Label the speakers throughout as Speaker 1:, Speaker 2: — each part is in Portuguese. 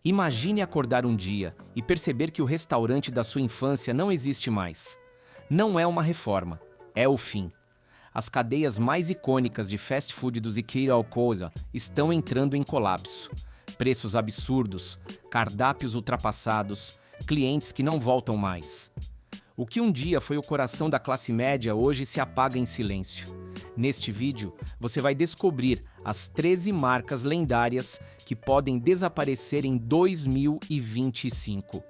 Speaker 1: Imagine acordar um dia e perceber que o restaurante da sua infância não existe mais. Não é uma reforma, é o fim. As cadeias mais icônicas de fast food do Ziqueira Alcoza estão entrando em colapso. Preços absurdos, cardápios ultrapassados, clientes que não voltam mais. O que um dia foi o coração da classe média hoje se apaga em silêncio. Neste vídeo, você vai descobrir as 13 marcas lendárias que podem desaparecer em 2025.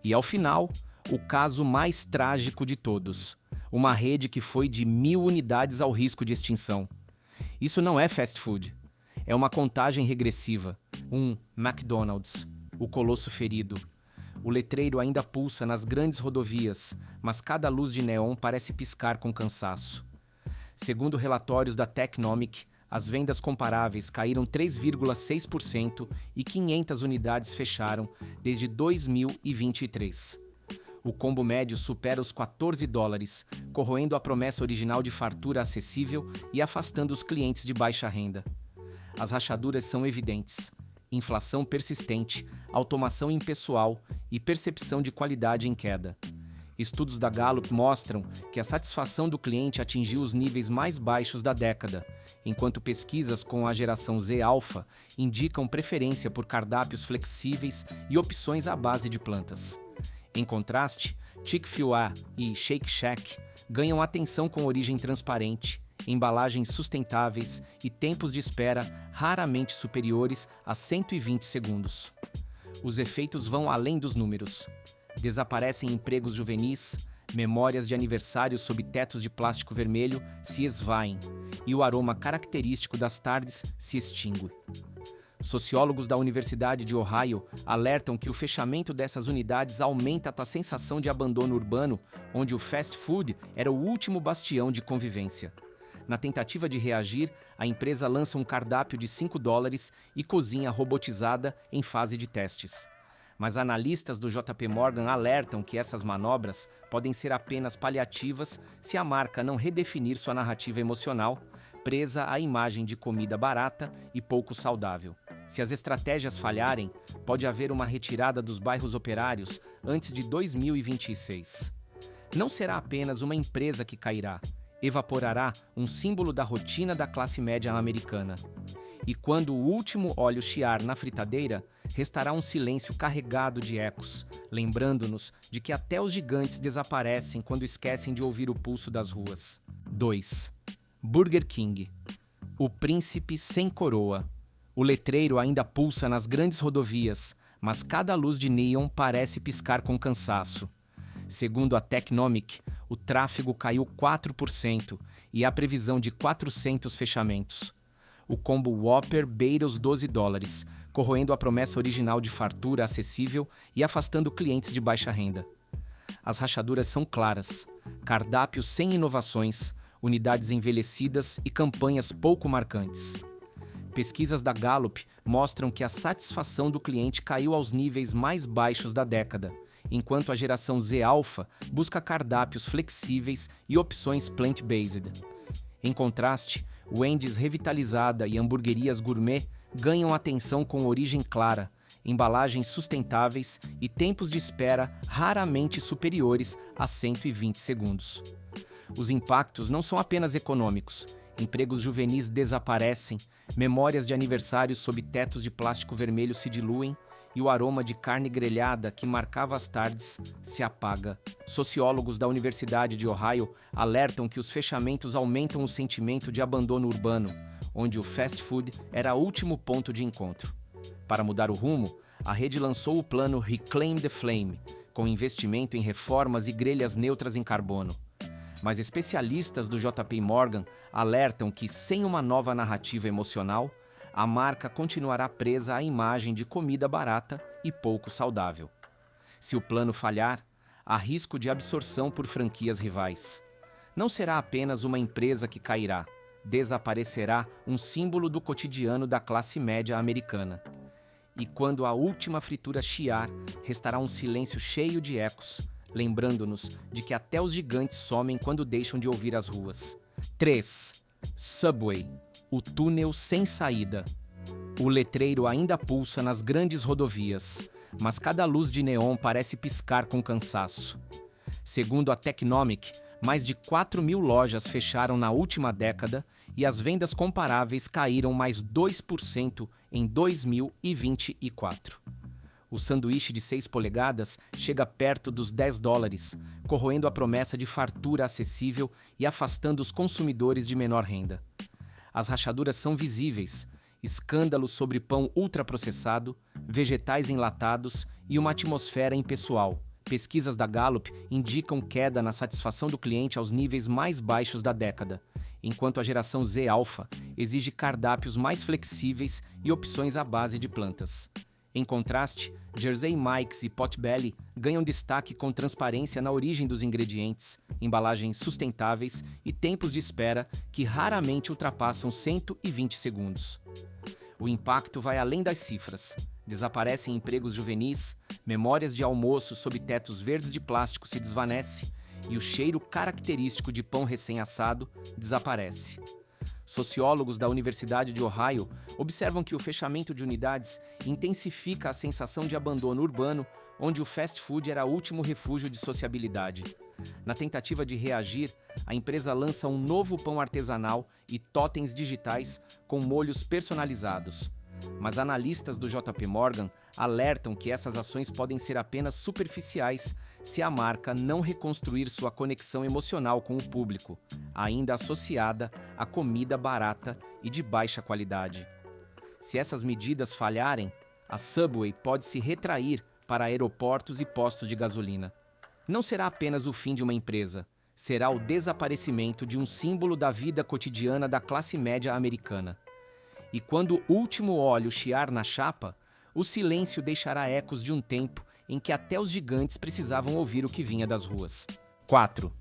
Speaker 1: E ao final, o caso mais trágico de todos. Uma rede que foi de 1.000 unidades ao risco de extinção. Isso não é fast food. É uma contagem regressiva. Um McDonald's, o colosso ferido. O letreiro ainda pulsa nas grandes rodovias, mas cada luz de neon parece piscar com cansaço. Segundo relatórios da Technomic, as vendas comparáveis caíram 3,6% e 500 unidades fecharam desde 2023. O combo médio supera os $14, corroendo a promessa original de fartura acessível e afastando os clientes de baixa renda. As rachaduras são evidentes. Inflação persistente, automação impessoal e percepção de qualidade em queda. Estudos da Gallup mostram que a satisfação do cliente atingiu os níveis mais baixos da década, enquanto pesquisas com a geração Z Alpha indicam preferência por cardápios flexíveis e opções à base de plantas. Em contraste, Chick-fil-A e Shake Shack ganham atenção com origem transparente, embalagens sustentáveis e tempos de espera raramente superiores a 120 segundos. Os efeitos vão além dos números. Desaparecem empregos juvenis, memórias de aniversário sob tetos de plástico vermelho se esvaem e o aroma característico das tardes se extingue. Sociólogos da Universidade de Ohio alertam que o fechamento dessas unidades aumenta a sensação de abandono urbano, onde o fast food era o último bastião de convivência. Na tentativa de reagir, a empresa lança um cardápio de $5 e cozinha robotizada em fase de testes. Mas analistas do JP Morgan alertam que essas manobras podem ser apenas paliativas se a marca não redefinir sua narrativa emocional, presa à imagem de comida barata e pouco saudável. Se as estratégias falharem, pode haver uma retirada dos bairros operários antes de 2026. Não será apenas uma empresa que cairá, evaporará um símbolo da rotina da classe média americana. E quando o último óleo chiar na fritadeira, restará um silêncio carregado de ecos, lembrando-nos de que até os gigantes desaparecem quando esquecem de ouvir o pulso das ruas. 2. Burger King. O príncipe sem coroa. O letreiro ainda pulsa nas grandes rodovias, mas cada luz de neon parece piscar com cansaço. Segundo a Technomic, o tráfego caiu 4% e há previsão de 400 fechamentos. O combo Whopper beira os $12, corroendo a promessa original de fartura acessível e afastando clientes de baixa renda. As rachaduras são claras, cardápios sem inovações, unidades envelhecidas e campanhas pouco marcantes. Pesquisas da Gallup mostram que a satisfação do cliente caiu aos níveis mais baixos da década, enquanto a geração Z Alpha busca cardápios flexíveis e opções plant-based. Em contraste, Wendy's revitalizada e hamburguerias gourmet ganham atenção com origem clara, embalagens sustentáveis e tempos de espera raramente superiores a 120 segundos. Os impactos não são apenas econômicos. Empregos juvenis desaparecem, memórias de aniversário sob tetos de plástico vermelho se diluem e o aroma de carne grelhada que marcava as tardes se apaga. Sociólogos da Universidade de Ohio alertam que os fechamentos aumentam o sentimento de abandono urbano, onde o fast food era o último ponto de encontro. Para mudar o rumo, a rede lançou o plano Reclaim the Flame, com investimento em reformas e grelhas neutras em carbono. Mas especialistas do JP Morgan alertam que, sem uma nova narrativa emocional, a marca continuará presa à imagem de comida barata e pouco saudável. Se o plano falhar, há risco de absorção por franquias rivais. Não será apenas uma empresa que cairá, desaparecerá um símbolo do cotidiano da classe média americana. E quando a última fritura chiar, restará um silêncio cheio de ecos, lembrando-nos de que até os gigantes somem quando deixam de ouvir as ruas. 3. Subway, o túnel sem saída. O letreiro ainda pulsa nas grandes rodovias, mas cada luz de neon parece piscar com cansaço. Segundo a Technomic, mais de 4.000 lojas fecharam na última década e as vendas comparáveis caíram mais 2% em 2024. O sanduíche de 6 polegadas chega perto dos $10, corroendo a promessa de fartura acessível e afastando os consumidores de menor renda. As rachaduras são visíveis, escândalos sobre pão ultraprocessado, vegetais enlatados e uma atmosfera impessoal. Pesquisas da Gallup indicam queda na satisfação do cliente aos níveis mais baixos da década, enquanto a geração Z Alpha exige cardápios mais flexíveis e opções à base de plantas. Em contraste, Jersey Mike's e Potbelly ganham destaque com transparência na origem dos ingredientes, embalagens sustentáveis e tempos de espera que raramente ultrapassam 120 segundos. O impacto vai além das cifras. Desaparecem empregos juvenis, memórias de almoço sob tetos verdes de plástico se desvanece e o cheiro característico de pão recém-assado desaparece. Sociólogos da Universidade de Ohio observam que o fechamento de unidades intensifica a sensação de abandono urbano, onde o fast food era o último refúgio de sociabilidade. Na tentativa de reagir, a empresa lança um novo pão artesanal e totens digitais com molhos personalizados. Mas analistas do JP Morgan alertam que essas ações podem ser apenas superficiais se a marca não reconstruir sua conexão emocional com o público, ainda associada à comida barata e de baixa qualidade. Se essas medidas falharem, a Subway pode se retrair para aeroportos e postos de gasolina. Não será apenas o fim de uma empresa, será o desaparecimento de um símbolo da vida cotidiana da classe média americana. E quando o último óleo chiar na chapa, o silêncio deixará ecos de um tempo em que até os gigantes precisavam ouvir o que vinha das ruas. 4.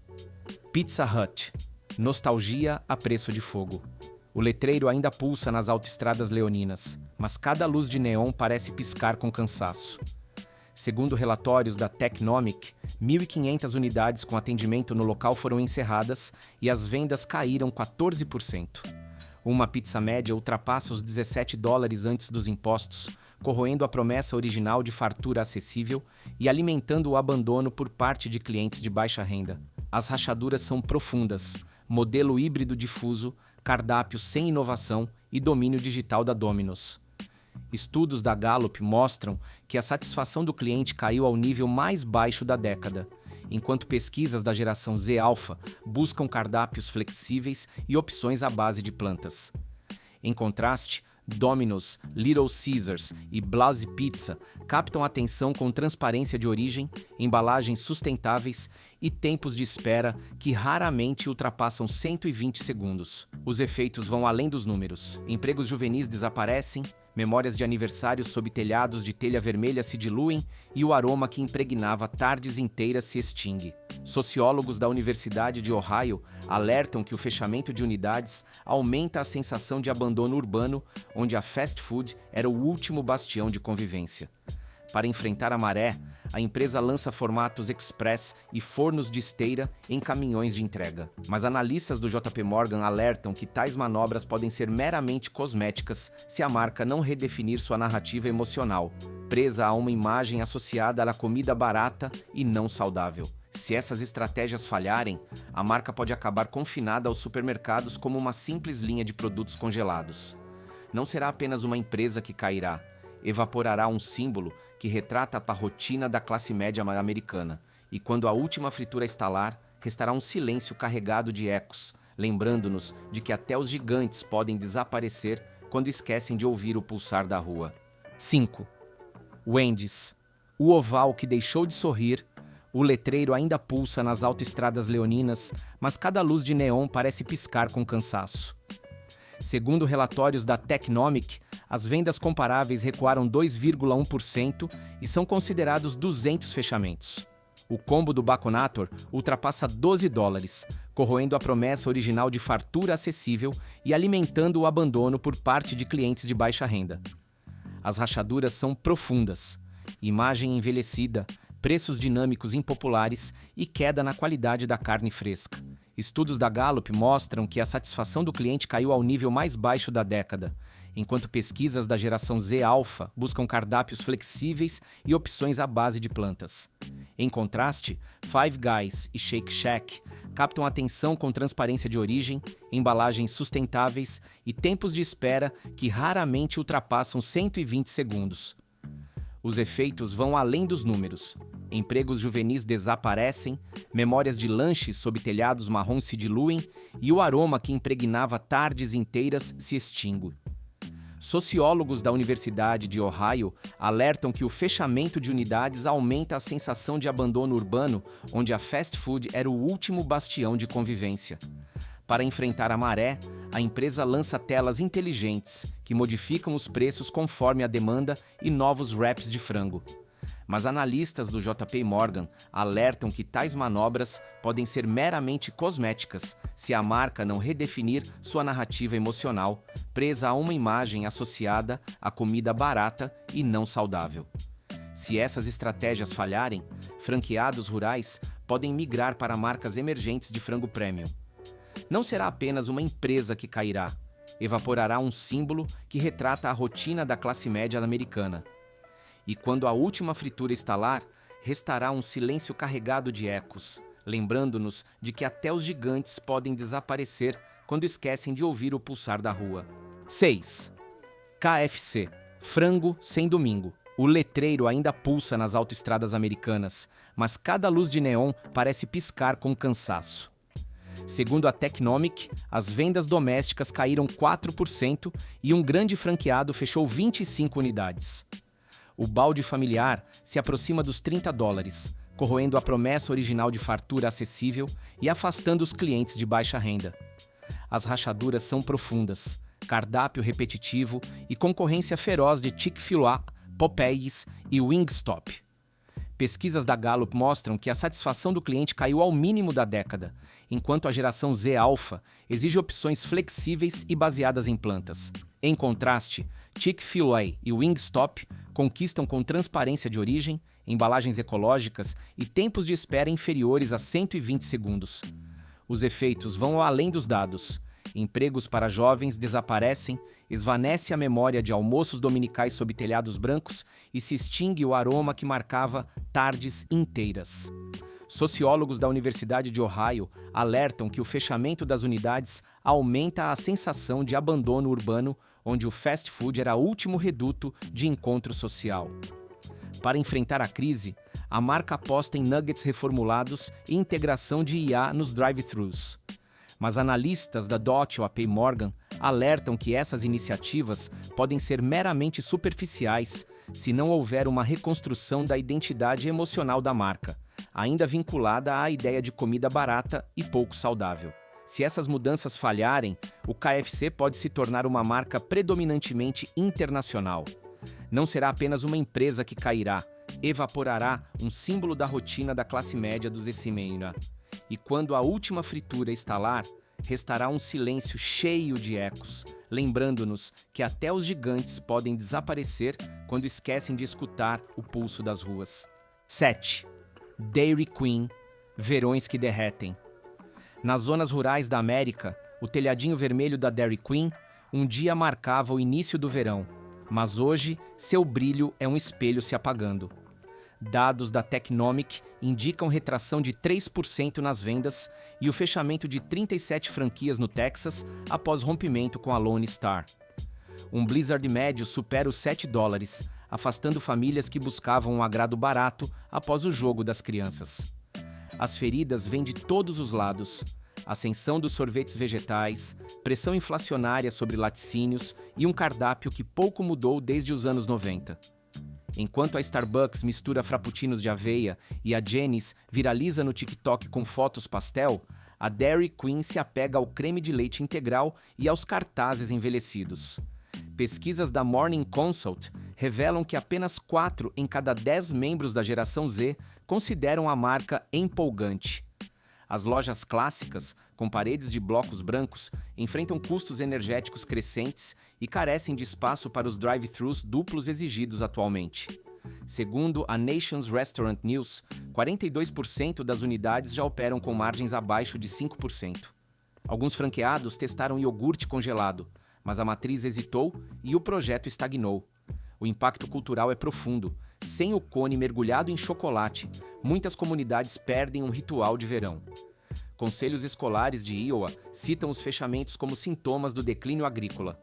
Speaker 1: Pizza Hut. Nostalgia a preço de fogo. O letreiro ainda pulsa nas autoestradas leoninas, mas cada luz de neon parece piscar com cansaço. Segundo relatórios da Technomic, 1.500 unidades com atendimento no local foram encerradas e as vendas caíram 14%. Uma pizza média ultrapassa os $17 antes dos impostos, corroendo a promessa original de fartura acessível e alimentando o abandono por parte de clientes de baixa renda. As rachaduras são profundas, modelo híbrido difuso, cardápio sem inovação e domínio digital da Domino's. Estudos da Gallup mostram que a satisfação do cliente caiu ao nível mais baixo da década, enquanto pesquisas da geração Z Alpha buscam cardápios flexíveis e opções à base de plantas. Em contraste, Domino's, Little Caesars e Blasi Pizza captam atenção com transparência de origem, embalagens sustentáveis e tempos de espera que raramente ultrapassam 120 segundos. Os efeitos vão além dos números. Empregos juvenis desaparecem, memórias de aniversário sob telhados de telha vermelha se diluem e o aroma que impregnava tardes inteiras se extingue. Sociólogos da Universidade de Ohio alertam que o fechamento de unidades aumenta a sensação de abandono urbano, onde a fast food era o último bastião de convivência. Para enfrentar a maré, a empresa lança formatos express e fornos de esteira em caminhões de entrega. Mas analistas do JP Morgan alertam que tais manobras podem ser meramente cosméticas se a marca não redefinir sua narrativa emocional, presa a uma imagem associada à comida barata e não saudável. Se essas estratégias falharem, a marca pode acabar confinada aos supermercados como uma simples linha de produtos congelados. Não será apenas uma empresa que cairá, evaporará um símbolo que retrata a rotina da classe média americana, e quando a última fritura estalar, restará um silêncio carregado de ecos, lembrando-nos de que até os gigantes podem desaparecer quando esquecem de ouvir o pulsar da rua. 5. Wendy's. O oval que deixou de sorrir, o letreiro ainda pulsa nas autoestradas leoninas, mas cada luz de neon parece piscar com cansaço. Segundo relatórios da Technomic, as vendas comparáveis recuaram 2,1% e são considerados 200 fechamentos. O combo do Baconator ultrapassa $12, corroendo a promessa original de fartura acessível e alimentando o abandono por parte de clientes de baixa renda. As rachaduras são profundas, imagem envelhecida, preços dinâmicos impopulares e queda na qualidade da carne fresca. Estudos da Gallup mostram que a satisfação do cliente caiu ao nível mais baixo da década, enquanto pesquisas da geração Z Alpha buscam cardápios flexíveis e opções à base de plantas. Em contraste, Five Guys e Shake Shack captam atenção com transparência de origem, embalagens sustentáveis e tempos de espera que raramente ultrapassam 120 segundos. Os efeitos vão além dos números. Empregos juvenis desaparecem, memórias de lanches sob telhados marrons se diluem e o aroma que impregnava tardes inteiras se extingue. Sociólogos da Universidade de Ohio alertam que o fechamento de unidades aumenta a sensação de abandono urbano, onde a fast food era o último bastião de convivência. Para enfrentar a maré, a empresa lança telas inteligentes que modificam os preços conforme a demanda e novos wraps de frango. Mas analistas do JP Morgan alertam que tais manobras podem ser meramente cosméticas se a marca não redefinir sua narrativa emocional, presa a uma imagem associada à comida barata e não saudável. Se essas estratégias falharem, franqueados rurais podem migrar para marcas emergentes de frango premium. Não será apenas uma empresa que cairá, evaporará um símbolo que retrata a rotina da classe média americana. E quando a última fritura estalar, restará um silêncio carregado de ecos, lembrando-nos de que até os gigantes podem desaparecer quando esquecem de ouvir o pulsar da rua. 6. KFC. Frango sem domingo. O letreiro ainda pulsa nas autoestradas americanas, mas cada luz de neon parece piscar com cansaço. Segundo a Technomic, as vendas domésticas caíram 4% e um grande franqueado fechou 25 unidades. O balde familiar se aproxima dos $30, corroendo a promessa original de fartura acessível e afastando os clientes de baixa renda. As rachaduras são profundas, cardápio repetitivo e concorrência feroz de Chick-fil-A, Popeyes e Wingstop. Pesquisas da Gallup mostram que a satisfação do cliente caiu ao mínimo da década, enquanto a geração Z Alpha exige opções flexíveis e baseadas em plantas. Em contraste, Chick-fil-A e Wingstop conquistam com transparência de origem, embalagens ecológicas e tempos de espera inferiores a 120 segundos. Os efeitos vão além dos dados. Empregos para jovens desaparecem, esvanece a memória de almoços dominicais sob telhados brancos e se extingue o aroma que marcava tardes inteiras. Sociólogos da Universidade de Ohio alertam que o fechamento das unidades aumenta a sensação de abandono urbano, onde o fast food era o último reduto de encontro social. Para enfrentar a crise, a marca aposta em nuggets reformulados e integração de IA nos drive-thrus. Mas analistas da JP Morgan alertam que essas iniciativas podem ser meramente superficiais se não houver uma reconstrução da identidade emocional da marca, ainda vinculada à ideia de comida barata e pouco saudável. Se essas mudanças falharem, o KFC pode se tornar uma marca predominantemente internacional. Não será apenas uma empresa que cairá, evaporará um símbolo da rotina da classe média dos Essimeira. E quando a última fritura estalar, restará um silêncio cheio de ecos, lembrando-nos que até os gigantes podem desaparecer quando esquecem de escutar o pulso das ruas. 7. Dairy Queen, verões que derretem. Nas zonas rurais da América, o telhadinho vermelho da Dairy Queen um dia marcava o início do verão, mas hoje seu brilho é um espelho se apagando. Dados da Technomic indicam retração de 3% nas vendas e o fechamento de 37 franquias no Texas após rompimento com a Lone Star. Um Blizzard médio supera os $7, afastando famílias que buscavam um agrado barato após o jogo das crianças. As feridas vêm de todos os lados. Ascensão dos sorvetes vegetais, pressão inflacionária sobre laticínios e um cardápio que pouco mudou desde os anos 90. Enquanto a Starbucks mistura frappuccinos de aveia e a Jeni's viraliza no TikTok com fotos pastel, a Dairy Queen se apega ao creme de leite integral e aos cartazes envelhecidos. Pesquisas da Morning Consult revelam que apenas 4 em cada 10 membros da geração Z consideram a marca empolgante. As lojas clássicas, com paredes de blocos brancos, enfrentam custos energéticos crescentes e carecem de espaço para os drive-thrus duplos exigidos atualmente. Segundo a Nation's Restaurant News, 42% das unidades já operam com margens abaixo de 5%. Alguns franqueados testaram iogurte congelado, mas a matriz hesitou e o projeto estagnou. O impacto cultural é profundo. Sem o cone mergulhado em chocolate, muitas comunidades perdem um ritual de verão. Conselhos escolares de Iowa citam os fechamentos como sintomas do declínio agrícola.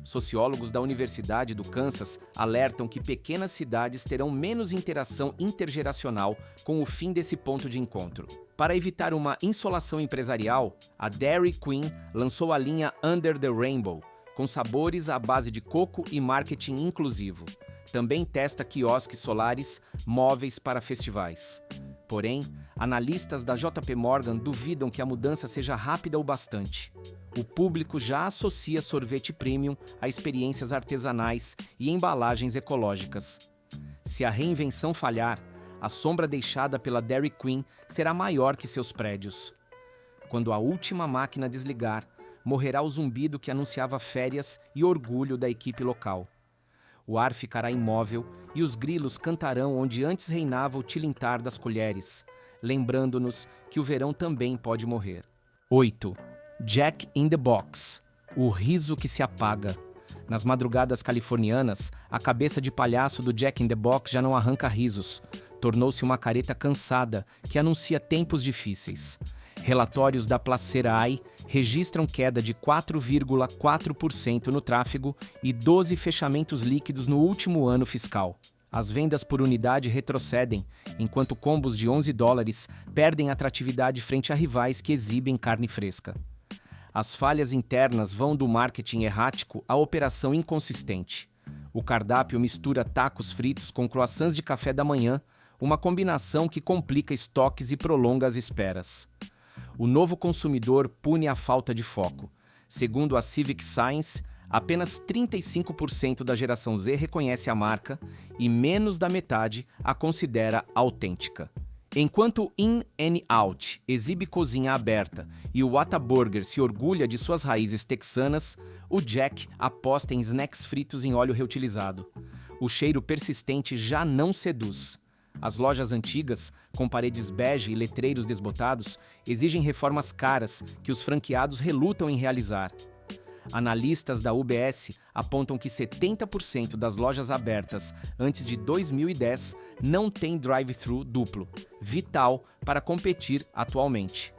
Speaker 1: Sociólogos da Universidade do Kansas alertam que pequenas cidades terão menos interação intergeracional com o fim desse ponto de encontro. Para evitar uma insolação empresarial, a Dairy Queen lançou a linha Under the Rainbow, com sabores à base de coco e marketing inclusivo. Também testa quiosques solares móveis para festivais. Porém, analistas da JP Morgan duvidam que a mudança seja rápida o bastante. O público já associa sorvete premium a experiências artesanais e embalagens ecológicas. Se a reinvenção falhar, a sombra deixada pela Dairy Queen será maior que seus prédios. Quando a última máquina desligar, morrerá o zumbido que anunciava férias e orgulho da equipe local. O ar ficará imóvel e os grilos cantarão onde antes reinava o tilintar das colheres, lembrando-nos que o verão também pode morrer. 8. Jack in the Box. O riso que se apaga. Nas madrugadas californianas, a cabeça de palhaço do Jack in the Box já não arranca risos. Tornou-se uma careta cansada que anuncia tempos difíceis. Relatórios da Placer.ai registram queda de 4,4% no tráfego e 12 fechamentos líquidos no último ano fiscal. As vendas por unidade retrocedem, enquanto combos de $11 perdem atratividade frente a rivais que exibem carne fresca. As falhas internas vão do marketing errático à operação inconsistente. O cardápio mistura tacos fritos com croissants de café da manhã, uma combinação que complica estoques e prolonga as esperas. O novo consumidor pune a falta de foco. Segundo a Civic Science, apenas 35% da geração Z reconhece a marca e menos da metade a considera autêntica. Enquanto In-N-Out exibe cozinha aberta e o Whataburger se orgulha de suas raízes texanas, o Jack aposta em snacks fritos em óleo reutilizado. O cheiro persistente já não seduz. As lojas antigas, com paredes bege e letreiros desbotados, exigem reformas caras que os franqueados relutam em realizar. Analistas da UBS apontam que 70% das lojas abertas antes de 2010 não têm drive-thru duplo, vital para competir atualmente.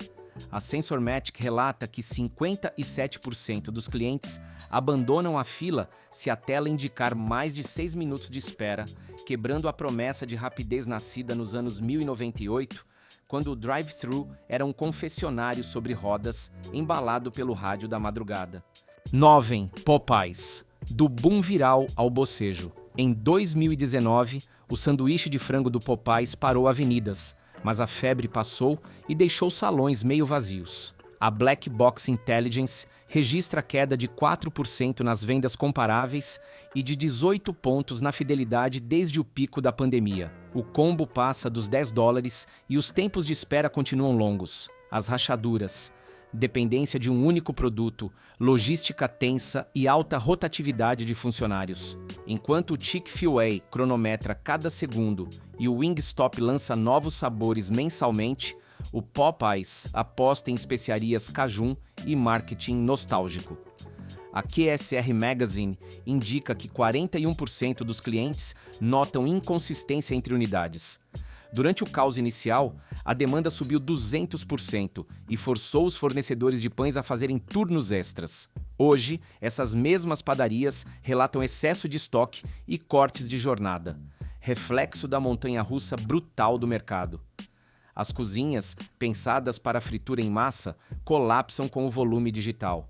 Speaker 1: A Sensormatic relata que 57% dos clientes abandonam a fila se a tela indicar mais de 6 minutos de espera, quebrando a promessa de rapidez nascida nos anos 1098, quando o drive-thru era um confessionário sobre rodas embalado pelo rádio da madrugada. 9. Popeyes. Do boom viral ao bocejo. Em 2019, o sanduíche de frango do Popeyes parou avenidas, mas a febre passou e deixou salões meio vazios. A Black Box Intelligence registra queda de 4% nas vendas comparáveis e de 18 pontos na fidelidade desde o pico da pandemia. O combo passa dos $10 e os tempos de espera continuam longos. As rachaduras, dependência de um único produto, logística tensa e alta rotatividade de funcionários. Enquanto o Chick-fil-A cronometra cada segundo e o Wingstop lança novos sabores mensalmente, o Popeyes aposta em especiarias cajun e marketing nostálgico. A QSR Magazine indica que 41% dos clientes notam inconsistência entre unidades. Durante o caos inicial, a demanda subiu 200% e forçou os fornecedores de pães a fazerem turnos extras. Hoje, essas mesmas padarias relatam excesso de estoque e cortes de jornada, reflexo da montanha-russa brutal do mercado. As cozinhas, pensadas para fritura em massa, colapsam com o volume digital.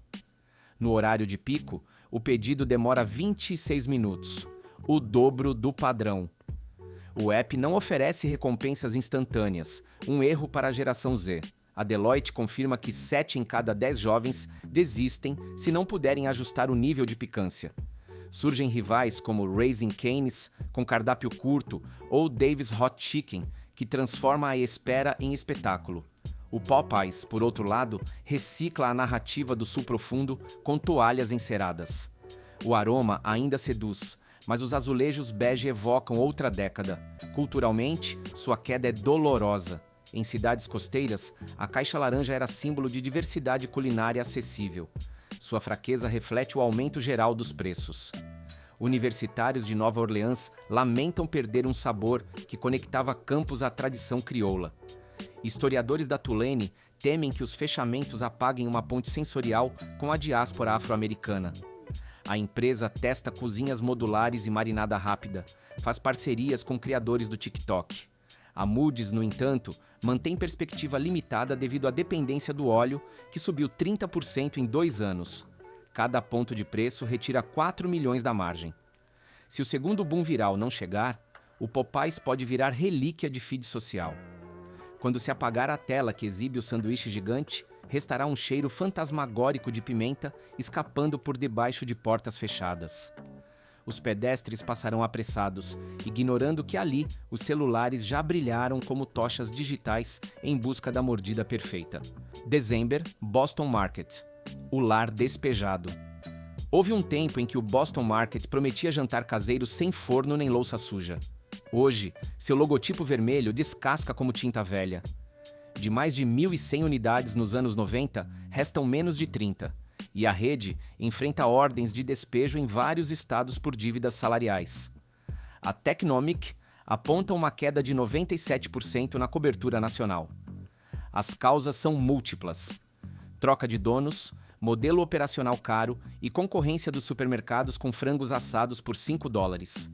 Speaker 1: No horário de pico, o pedido demora 26 minutos, o dobro do padrão. O app não oferece recompensas instantâneas, um erro para a geração Z. A Deloitte confirma que 7 em cada 10 jovens desistem se não puderem ajustar o nível de picância. Surgem rivais como Raising Cane's, com cardápio curto, ou Dave's Hot Chicken, que transforma a espera em espetáculo. O Popeyes, por outro lado, recicla a narrativa do sul profundo com toalhas enceradas. O aroma ainda seduz, mas os azulejos bege evocam outra década. Culturalmente, sua queda é dolorosa. Em cidades costeiras, a caixa laranja era símbolo de diversidade culinária acessível. Sua fraqueza reflete o aumento geral dos preços. Universitários de Nova Orleans lamentam perder um sabor que conectava campos à tradição crioula. Historiadores da Tulane temem que os fechamentos apaguem uma ponte sensorial com a diáspora afro-americana. A empresa testa cozinhas modulares e marinada rápida, faz parcerias com criadores do TikTok. A Moody's, no entanto, mantém perspectiva limitada devido à dependência do óleo, que subiu 30% em 2 anos. Cada ponto de preço retira 4 milhões da margem. Se o segundo boom viral não chegar, o Popeyes pode virar relíquia de feed social. Quando se apagar a tela que exibe o sanduíche gigante, restará um cheiro fantasmagórico de pimenta escapando por debaixo de portas fechadas. Os pedestres passarão apressados, ignorando que ali os celulares já brilharam como tochas digitais em busca da mordida perfeita. Dezembro, Boston Market. O lar despejado. Houve um tempo em que o Boston Market prometia jantar caseiro sem forno nem louça suja. Hoje, seu logotipo vermelho descasca como tinta velha. De mais de 1.100 unidades nos anos 90, restam menos de 30. E a rede enfrenta ordens de despejo em vários estados por dívidas salariais. A Technomic aponta uma queda de 97% na cobertura nacional. As causas são múltiplas: troca de donos, modelo operacional caro e concorrência dos supermercados com frangos assados por $5.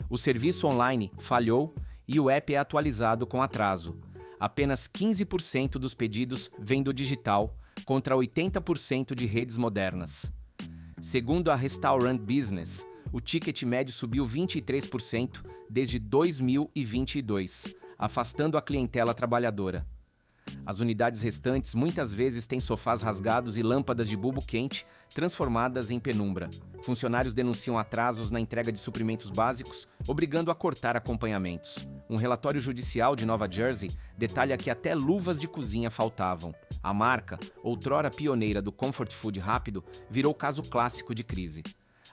Speaker 1: O serviço online falhou e o app é atualizado com atraso. Apenas 15% dos pedidos vêm do digital, contra 80% de redes modernas. Segundo a Restaurant Business, o ticket médio subiu 23% desde 2022, afastando a clientela trabalhadora. As unidades restantes muitas vezes têm sofás rasgados e lâmpadas de bulbo quente transformadas em penumbra. Funcionários denunciam atrasos na entrega de suprimentos básicos, obrigando a cortar acompanhamentos. Um relatório judicial de Nova Jersey detalha que até luvas de cozinha faltavam. A marca, outrora pioneira do comfort food rápido, virou caso clássico de crise.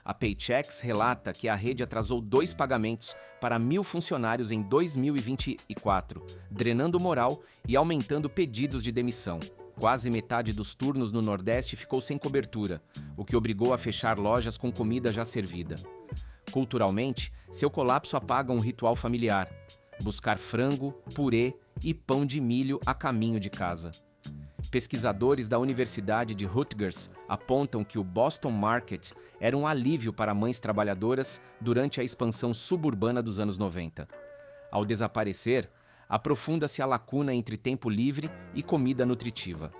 Speaker 1: A Paychex relata que a rede atrasou 2 pagamentos para 1.000 funcionários em 2024, drenando moral e aumentando pedidos de demissão. Quase metade dos turnos no Nordeste ficou sem cobertura, o que obrigou a fechar lojas com comida já servida. Culturalmente, seu colapso apaga um ritual familiar: buscar frango, purê e pão de milho a caminho de casa. Pesquisadores da Universidade de Rutgers apontam que o Boston Market era um alívio para mães trabalhadoras durante a expansão suburbana dos anos 90. Ao desaparecer, aprofunda-se a lacuna entre tempo livre e comida nutritiva.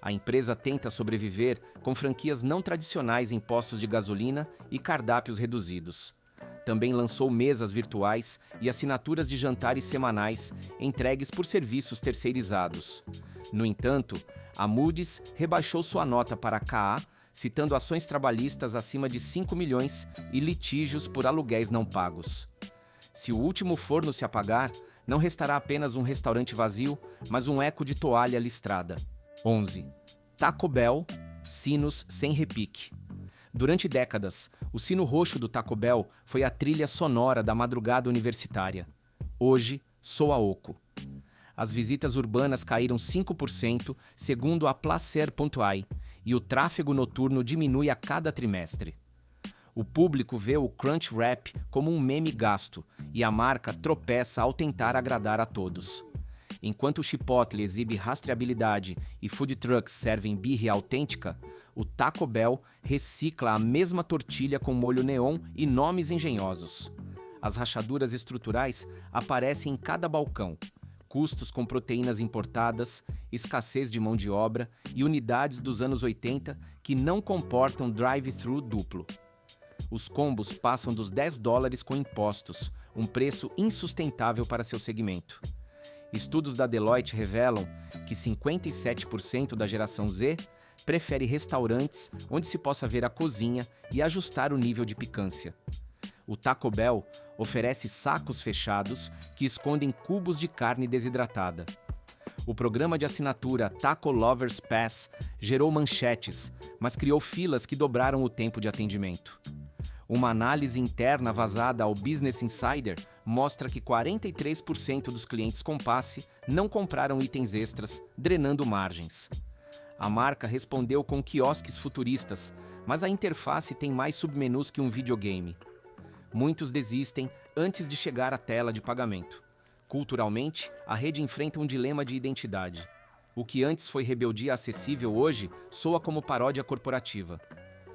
Speaker 1: A empresa tenta sobreviver com franquias não tradicionais em postos de gasolina e cardápios reduzidos. Também lançou mesas virtuais e assinaturas de jantares semanais entregues por serviços terceirizados. No entanto, a Moody's rebaixou sua nota para KA, citando ações trabalhistas acima de 5 milhões e litígios por aluguéis não pagos. Se o último forno se apagar, não restará apenas um restaurante vazio, mas um eco de toalha listrada. 11. Taco Bell, sinos sem repique. Durante décadas, o sino roxo do Taco Bell foi a trilha sonora da madrugada universitária. Hoje, soa oco. As visitas urbanas caíram 5%, segundo a Placer.ai, e o tráfego noturno diminui a cada trimestre. O público vê o Crunch Wrap como um meme gasto, e a marca tropeça ao tentar agradar a todos. Enquanto o Chipotle exibe rastreabilidade e food trucks servem birria autêntica, o Taco Bell recicla a mesma tortilha com molho neon e nomes engenhosos. As rachaduras estruturais aparecem em cada balcão. Custos com proteínas importadas, escassez de mão de obra e unidades dos anos 80 que não comportam drive-thru duplo. Os combos passam dos $10 com impostos, um preço insustentável para seu segmento. Estudos da Deloitte revelam que 57% da geração Z prefere restaurantes onde se possa ver a cozinha e ajustar o nível de picância. O Taco Bell oferece sacos fechados que escondem cubos de carne desidratada. O programa de assinatura Taco Lovers Pass gerou manchetes, mas criou filas que dobraram o tempo de atendimento. Uma análise interna vazada ao Business Insider mostra que 43% dos clientes com passe não compraram itens extras, drenando margens. A marca respondeu com quiosques futuristas, mas a interface tem mais submenus que um videogame. Muitos desistem antes de chegar à tela de pagamento. Culturalmente, a rede enfrenta um dilema de identidade. O que antes foi rebeldia acessível hoje soa como paródia corporativa.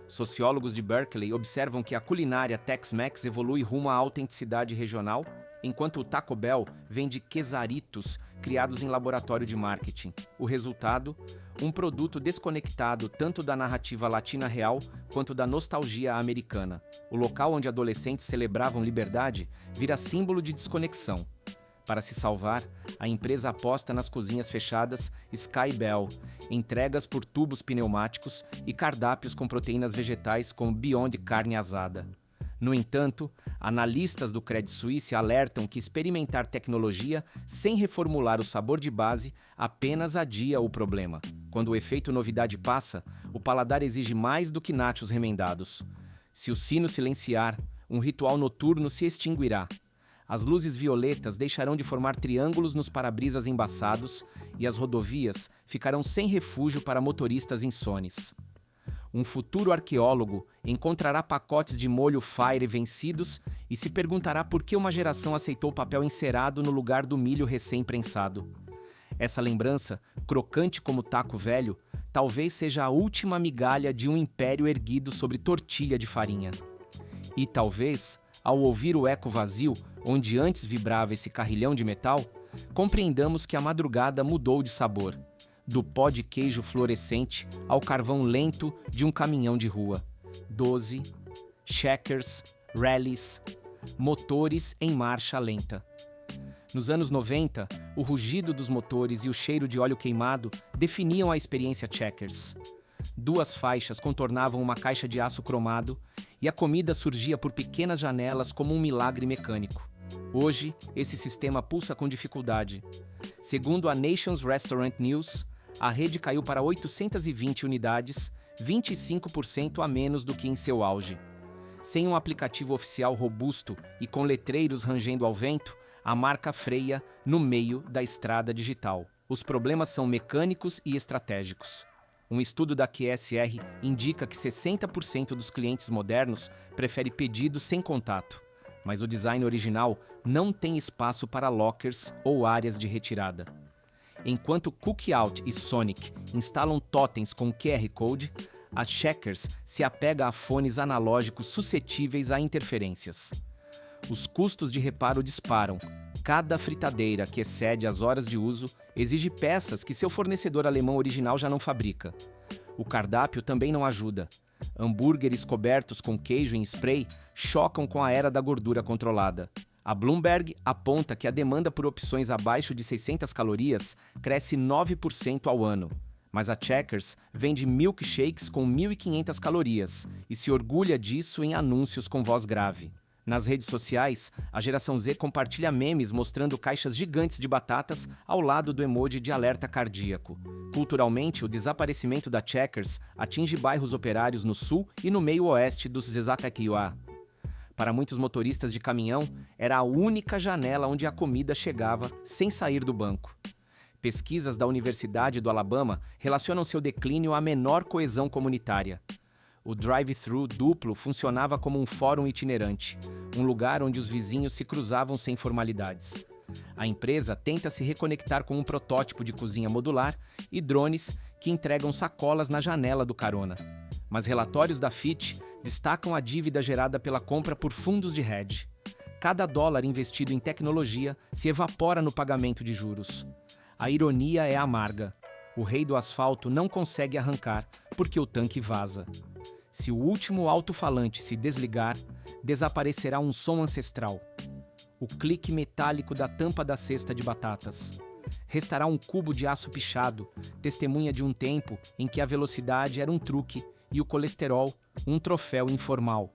Speaker 1: Sociólogos de Berkeley observam que a culinária Tex-Mex evolui rumo à autenticidade regional, enquanto o Taco Bell vende quesaritos criados em laboratório de marketing. O resultado? Um produto desconectado tanto da narrativa latina real quanto da nostalgia americana. O local onde adolescentes celebravam liberdade vira símbolo de desconexão. Para se salvar, a empresa aposta nas cozinhas fechadas Sky Bell, entregas por tubos pneumáticos e cardápios com proteínas vegetais como Beyond Carne Asada. No entanto, analistas do Credit Suisse alertam que experimentar tecnologia sem reformular o sabor de base apenas adia o problema. Quando o efeito novidade passa, o paladar exige mais do que nachos remendados. Se o sino silenciar, um ritual noturno se extinguirá. As luzes violetas deixarão de formar triângulos nos para-brisas embaçados e as rodovias ficarão sem refúgio para motoristas insones. Um futuro arqueólogo encontrará pacotes de molho Fire vencidos e se perguntará por que uma geração aceitou papel encerado no lugar do milho recém-prensado. Essa lembrança, crocante como taco velho, talvez seja a última migalha de um império erguido sobre tortilha de farinha. E talvez, ao ouvir o eco vazio, onde antes vibrava esse carrilhão de metal, compreendamos que a madrugada mudou de sabor, do pó de queijo fluorescente ao carvão lento de um caminhão de rua. 12, checkers, rallies, motores em marcha lenta. Nos anos 90, o rugido dos motores e o cheiro de óleo queimado definiam a experiência checkers. 2 faixas contornavam uma caixa de aço cromado e a comida surgia por pequenas janelas como um milagre mecânico. Hoje, esse sistema pulsa com dificuldade. Segundo a Nation's Restaurant News, a rede caiu para 820 unidades, 25% a menos do que em seu auge. Sem um aplicativo oficial robusto e com letreiros rangendo ao vento, a marca freia no meio da estrada digital. Os problemas são mecânicos e estratégicos. Um estudo da QSR indica que 60% dos clientes modernos prefere pedidos sem contato, mas o design original não tem espaço para lockers ou áreas de retirada. Enquanto Cookout e Sonic instalam totens com QR Code, a Checkers se apega a fones analógicos suscetíveis a interferências. Os custos de reparo disparam. Cada fritadeira que excede as horas de uso exige peças que seu fornecedor alemão original já não fabrica. O cardápio também não ajuda. Hambúrgueres cobertos com queijo em spray chocam com a era da gordura controlada. A Bloomberg aponta que a demanda por opções abaixo de 600 calorias cresce 9% ao ano. Mas a Checkers vende milkshakes com 1.500 calorias e se orgulha disso em anúncios com voz grave. Nas redes sociais, a geração Z compartilha memes mostrando caixas gigantes de batatas ao lado do emoji de alerta cardíaco. Culturalmente, o desaparecimento da Checkers atinge bairros operários no sul e no meio-oeste dos Zezakakiwa. Para muitos motoristas de caminhão, era a única janela onde a comida chegava sem sair do banco. Pesquisas da Universidade do Alabama relacionam seu declínio à menor coesão comunitária. O drive-thru duplo funcionava como um fórum itinerante, um lugar onde os vizinhos se cruzavam sem formalidades. A empresa tenta se reconectar com um protótipo de cozinha modular e drones que entregam sacolas na janela do carona. Mas relatórios da Fitch destacam a dívida gerada pela compra por fundos de hedge. Cada dólar investido em tecnologia se evapora no pagamento de juros. A ironia é amarga. O rei do asfalto não consegue arrancar porque o tanque vaza. Se o último alto-falante se desligar, desaparecerá um som ancestral. O clique metálico da tampa da cesta de batatas. Restará um cubo de aço pichado, testemunha de um tempo em que a velocidade era um truque e o colesterol um troféu informal.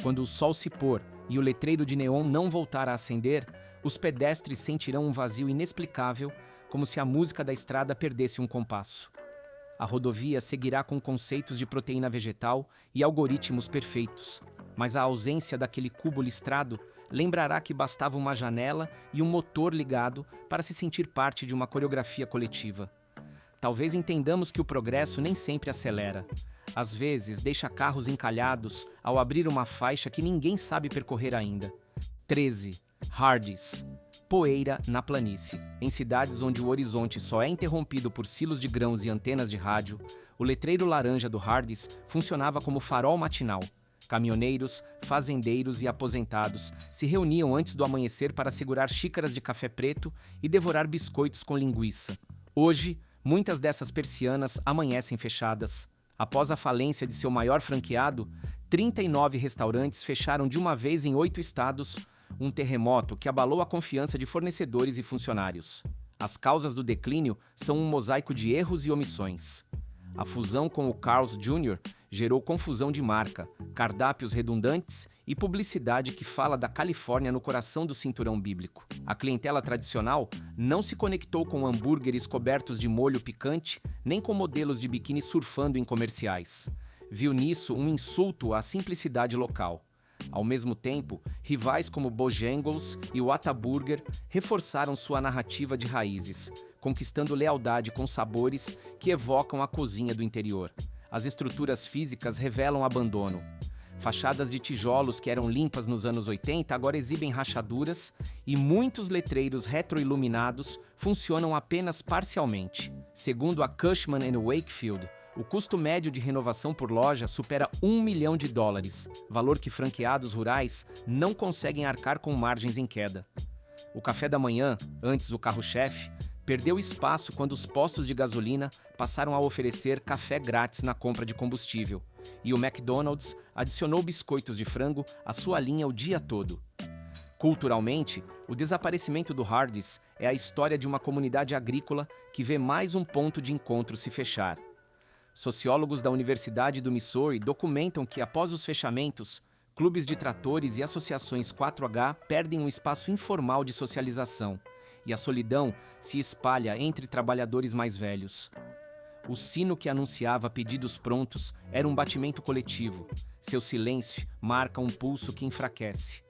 Speaker 1: Quando o sol se pôr e o letreiro de neon não voltar a acender, os pedestres sentirão um vazio inexplicável, como se a música da estrada perdesse um compasso. A rodovia seguirá com conceitos de proteína vegetal e algoritmos perfeitos, mas a ausência daquele cubo listrado lembrará que bastava uma janela e um motor ligado para se sentir parte de uma coreografia coletiva. Talvez entendamos que o progresso nem sempre acelera. Às vezes, deixa carros encalhados ao abrir uma faixa que ninguém sabe percorrer ainda. 13. Hardee's. Poeira na planície. Em cidades onde o horizonte só é interrompido por silos de grãos e antenas de rádio, o letreiro laranja do Hardee's funcionava como farol matinal. Caminhoneiros, fazendeiros e aposentados se reuniam antes do amanhecer para segurar xícaras de café preto e devorar biscoitos com linguiça. Hoje, muitas dessas persianas amanhecem fechadas. Após a falência de seu maior franqueado, 39 restaurantes fecharam de uma vez em 8 estados, um terremoto que abalou a confiança de fornecedores e funcionários. As causas do declínio são um mosaico de erros e omissões. A fusão com o Carl's Jr. gerou confusão de marca, cardápios redundantes e publicidade que fala da Califórnia no coração do cinturão bíblico. A clientela tradicional não se conectou com hambúrgueres cobertos de molho picante, nem com modelos de biquíni surfando em comerciais. Viu nisso um insulto à simplicidade local. Ao mesmo tempo, rivais como Bojangles e Whataburger reforçaram sua narrativa de raízes, conquistando lealdade com sabores que evocam a cozinha do interior. As estruturas físicas revelam abandono. Fachadas de tijolos que eram limpas nos anos 80 agora exibem rachaduras e muitos letreiros retroiluminados funcionam apenas parcialmente. Segundo a Cushman & Wakefield, o custo médio de renovação por loja supera $1 milhão, valor que franqueados rurais não conseguem arcar com margens em queda. O café da manhã, antes o carro-chefe, perdeu espaço quando os postos de gasolina passaram a oferecer café grátis na compra de combustível, e o McDonald's adicionou biscoitos de frango à sua linha o dia todo. Culturalmente, o desaparecimento do Hardee's é a história de uma comunidade agrícola que vê mais um ponto de encontro se fechar. Sociólogos da Universidade do Missouri documentam que, após os fechamentos, clubes de tratores e associações 4H perdem um espaço informal de socialização, e a solidão se espalha entre trabalhadores mais velhos. O sino que anunciava pedidos prontos era um batimento coletivo. Seu silêncio marca um pulso que enfraquece.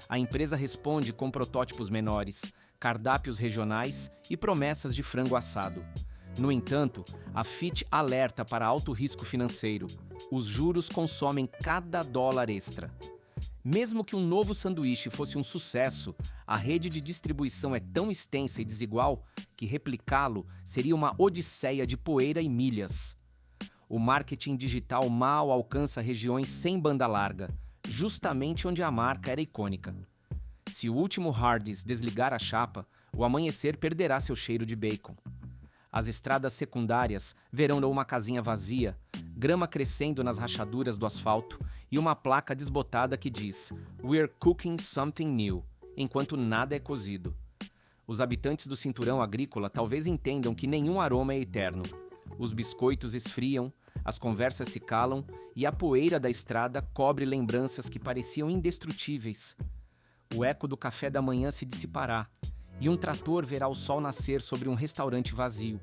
Speaker 1: A empresa responde com protótipos menores, cardápios regionais e promessas de frango assado. No entanto, a Fitch alerta para alto risco financeiro. Os juros consomem cada dólar extra. Mesmo que um novo sanduíche fosse um sucesso, a rede de distribuição é tão extensa e desigual que replicá-lo seria uma odisseia de poeira e milhas. O marketing digital mal alcança regiões sem banda larga, justamente onde a marca era icônica. Se o último Hardee's desligar a chapa, o amanhecer perderá seu cheiro de bacon. As estradas secundárias verão uma casinha vazia, grama crescendo nas rachaduras do asfalto e uma placa desbotada que diz "We're cooking something new", enquanto nada é cozido. Os habitantes do cinturão agrícola talvez entendam que nenhum aroma é eterno. Os biscoitos esfriam, as conversas se calam e a poeira da estrada cobre lembranças que pareciam indestrutíveis. O eco do café da manhã se dissipará, e um trator verá o sol nascer sobre um restaurante vazio.